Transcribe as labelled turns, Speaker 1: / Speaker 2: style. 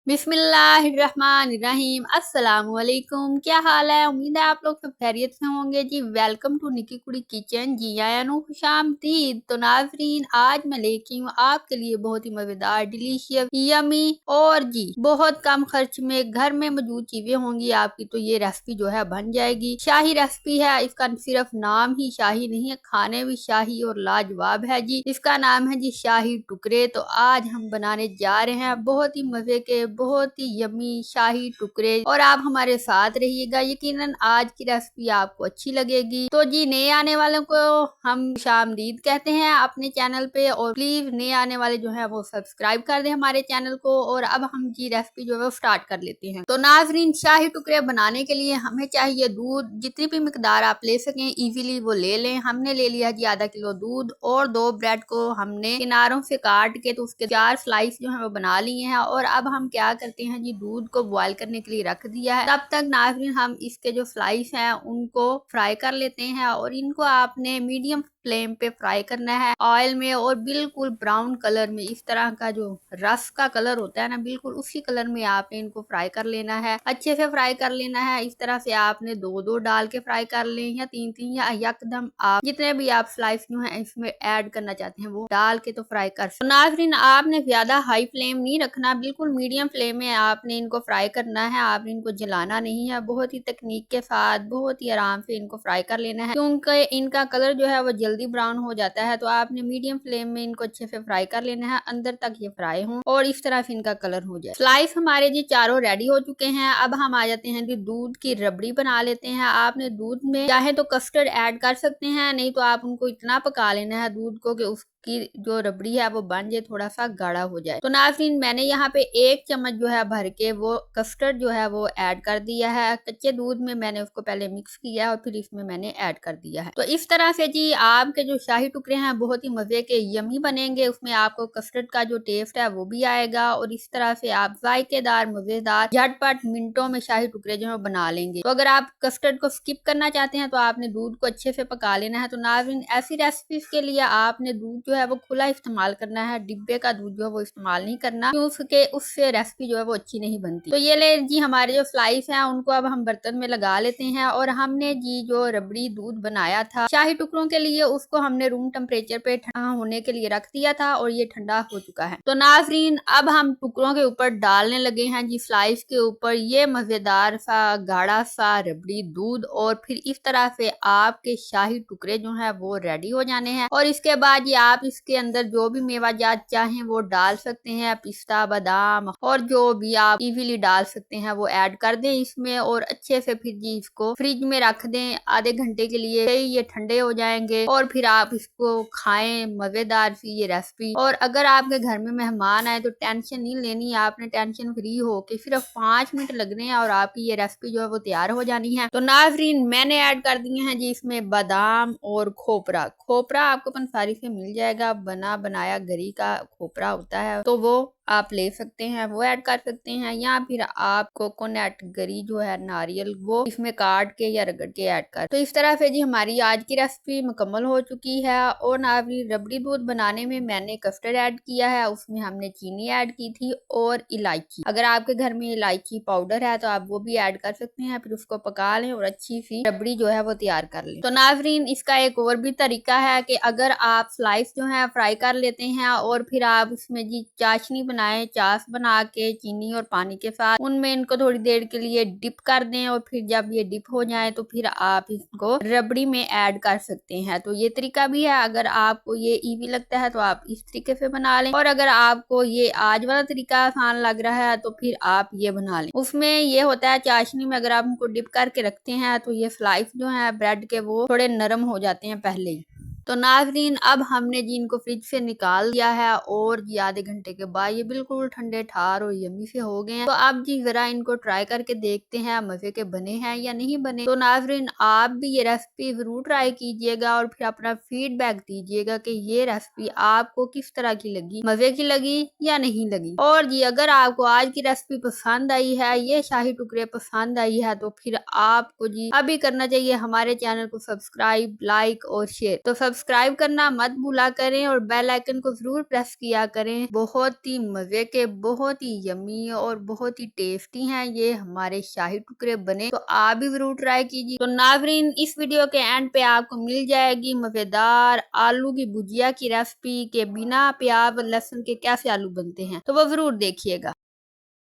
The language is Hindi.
Speaker 1: बिस्मिल्लाहिर्रहमानिर्रहीम अस्सलाम वालेकुम। क्या हाल है? उम्मीद है आप लोग सब खैरियत से होंगे जी। वेलकम टू निकी कुड़ी किचन। जी आया खुशामदीद। तो नाजरीन, आज मैं लेके हूँ आपके लिए बहुत ही मजेदार, डिलीशियस, यमी और जी बहुत कम खर्च में घर में मौजूद चीजें होंगी आपकी, तो ये रेसिपी जो है बन जाएगी। शाही रेसिपी है, इसका सिर्फ नाम ही शाही नहीं है, खाने भी शाही और लाजवाब है जी। इसका नाम है जी शाही टुकड़े। तो आज हम बनाने जा रहे हैं बहुत ही मजे के, बहुत ही यमी शाही टुकड़े, और आप हमारे साथ रहिएगा। यकीनन आज की रेसिपी आपको अच्छी लगेगी। तो जी नए आने वालों को हम खुशामदीद कहते हैं अपने चैनल पे, और प्लीज नए आने वाले जो है वो सब्सक्राइब कर दे हमारे चैनल को। और अब हम जी रेसिपी जो है वो स्टार्ट कर लेते हैं। तो नाजरीन, शाही टुकड़े बनाने के लिए हमें चाहिए दूध। जितनी भी मिकदार आप ले सकें इजीली वो ले लें। हमने ले लिया जी आधा किलो दूध, और 2 ब्रेड को हमने किनारों से काट के तो उसके 4 स्लाइस जो है वो बना लिए हैं। और अब हम क्या करते हैं जी, दूध को बॉयल करने के लिए रख दिया है। तब तक नाज़रीन हम इसके जो स्लाइस हैं उनको फ्राई कर लेते हैं, और इनको आपने मीडियम फ्लेम पे फ्राई करना है ऑयल में, और बिल्कुल ब्राउन कलर में, इस तरह का जो रस का कलर होता है ना, बिल्कुल उसी कलर में आपने इनको फ्राई कर लेना है। अच्छे से फ्राई कर लेना है। इस तरह से आपने 2-2 डाल के फ्राई कर लें, या 3-3, या यकदम आप जितने भी आप स्लाइस जो है इसमें ऐड करना चाहते हैं वो डाल के तो फ्राई कर सकते। नाज़रीन, आपने ज्यादा हाई फ्लेम नहीं रखना, बिल्कुल मीडियम फ्लेम में आपने इनको फ्राई करना है। आपने इनको जलाना नहीं है, बहुत ही तकनीक के साथ बहुत ही आराम से इनको फ्राई कर लेना है, क्योंकि इनका कलर जो है वो जल्दी ब्राउन हो जाता है। तो आपने मीडियम फ्लेम में इनको अच्छे से फ्राई कर लेना है, अंदर तक ये फ्राई हो और इस तरह से इनका कलर हो जाए। स्लाइस हमारे जी चारों रेडी हो चुके हैं। अब हम आ जाते हैं जी दूध की रबड़ी बना लेते हैं। आपने दूध में चाहे तो कस्टर्ड ऐड कर सकते हैं, नहीं तो आप उनको इतना पका लेना है दूध को कि उसकी जो रबड़ी है वो बन जाए, थोड़ा सा गाढ़ा हो जाए। तो नाज़रीन, मैंने यहाँ पे 1 चम्मच जो है भर के वो कस्टर्ड जो है वो ऐड कर दिया है। कच्चे दूध में मैंने उसको पहले मिक्स किया और फिर इसमें मैंने ऐड कर दिया है। तो इस तरह से जी आपके जो शाही टुकड़े हैं बहुत ही मजे के यमी बनेंगे। उसमें आपको कस्टर्ड का जो टेस्ट है वो भी आएगा, और इस तरह से आप जायकेदार, मजेदार, झटपट मिनटों में शाही टुकड़े जो है बना लेंगे। तो अगर आप कस्टर्ड को स्किप करना चाहते हैं तो आपने दूध को अच्छे से पका लेना है। तो नाज़रीन, ऐसी रेसिपीज के लिए आपने दूध जो है वो खुला इस्तेमाल करना है, डिब्बे का दूध जो है वो इस्तेमाल नहीं करना, क्योंकि उससे रेसिपी जो है वो अच्छी नहीं बनती। तो ये ले जी हमारे जो स्लाइस हैं उनको अब हम बर्तन में लगा लेते हैं। और हमने जी जो रबड़ी दूध बनाया था शाही टुकड़ों के लिए, उसको हमने रूम टेम्परेचर पे ठंडा होने के लिए रख दिया था, और ये ठंडा हो चुका है। तो नाज़रीन, अब हम टुकड़ों के ऊपर डालने लगे हैं जी स्लाइस के ऊपर ये मजेदार सा गाढ़ा सा रबड़ी दूध, और फिर इस तरह से आपके शाही टुकड़े जो है वो रेडी हो जाने हैं। और इसके बाद ये आप इसके अंदर जो भी मेवा जात चाहें वो डाल सकते हैं, पिस्ता, बादाम, और जो भी आप इजीली डाल सकते हैं वो ऐड कर दें इसमें, और अच्छे से फिर जी इसको फ्रिज में रख दें आधे घंटे के लिए। ये ठंडे हो जाएंगे और फिर आप इसको खाएं, मजेदार सी ये रेसिपी। और अगर आपके घर में मेहमान आए तो टेंशन नहीं लेनी, आपने टेंशन फ्री हो के सिर्फ 5 मिनट लगने हैं और आपकी ये रेसिपी जो है वो तैयार हो जानी है। तो नाज़रीन, मैंने ऐड कर दिए हैं जी इसमें बादाम और खोपरा। खोपरा आपको पंसारी से मिल जाएगा, बना बनाया गरी का खोपरा होता है, तो वो आप ले सकते हैं, वो ऐड कर सकते हैं। या फिर आप कोकोनट गरी जो है नारियल, वो इसमें काट के या रगड़ के ऐड कर। तो इस तरह से जी हमारी आज की रेसिपी मुकम्मल हो चुकी है। और नाज़रीन, रबड़ी दूध बनाने में मैंने कस्टर्ड ऐड किया है, उसमें हमने चीनी ऐड की थी और इलायची। अगर आपके घर में इलायची पाउडर है तो आप वो भी ऐड कर सकते हैं। फिर उसको पका लें और अच्छी सी रबड़ी जो है वो तैयार कर लें। तो नाज़रीन, इसका एक और भी तरीका है कि अगर आप स्लाइस जो है फ्राई कर लेते हैं और फिर आप उसमें जी चाशनी बनाए, चाश बना के चीनी और पानी के साथ उनमें इनको थोड़ी देर के लिए डिप कर दें, और फिर जब ये डिप हो जाए तो फिर आप इसको रबड़ी में ऐड कर सकते हैं। तो ये तरीका भी है। अगर आपको ये इजी लगता है तो आप इस तरीके से बना लें, और अगर आपको ये आज वाला तरीका आसान लग रहा है तो फिर आप ये बना लें। उसमें ये होता है चाशनी में अगर आप उनको डिप करके रखते हैं तो ये स्लाइस जो है ब्रेड के वो थोड़े नरम हो जाते हैं पहले ही। तो नाज़रीन, अब हमने जी इनको फ्रिज से निकाल दिया है, और जी आधे घंटे के बाद ये बिल्कुल ठंडे ठार और यमी से हो गए हैं। तो अब जी जरा इनको ट्राई करके देखते हैं मजे के बने हैं या नहीं बने। तो नाज़रीन, आप भी ये रेसिपी जरूर ट्राई कीजिएगा और फिर अपना फीडबैक दीजिएगा कि ये रेसिपी आपको किस तरह की लगी, मजे की लगी या नहीं लगी। और जी अगर आपको आज की रेसिपी पसंद आई है, ये शाही टुकड़े पसंद आई है, तो फिर आपको जी अभी करना चाहिए हमारे चैनल को सब्सक्राइब, लाइक और शेयर। तो सब्सक्राइब करना मत भूला करें और बेल आइकन को जरूर प्रेस किया करें। बहुत ही मजे के, बहुत ही यमी और बहुत ही टेस्टी हैं ये हमारे शाही टुकड़े बने, तो आप भी जरूर ट्राई कीजिए। तो नाज़रीन, इस वीडियो के एंड पे आपको मिल जाएगी मजेदार आलू की भुजिया की रेसिपी के बिना प्याज और लहसुन के कैसे आलू बनते हैं, तो वो जरूर देखिएगा।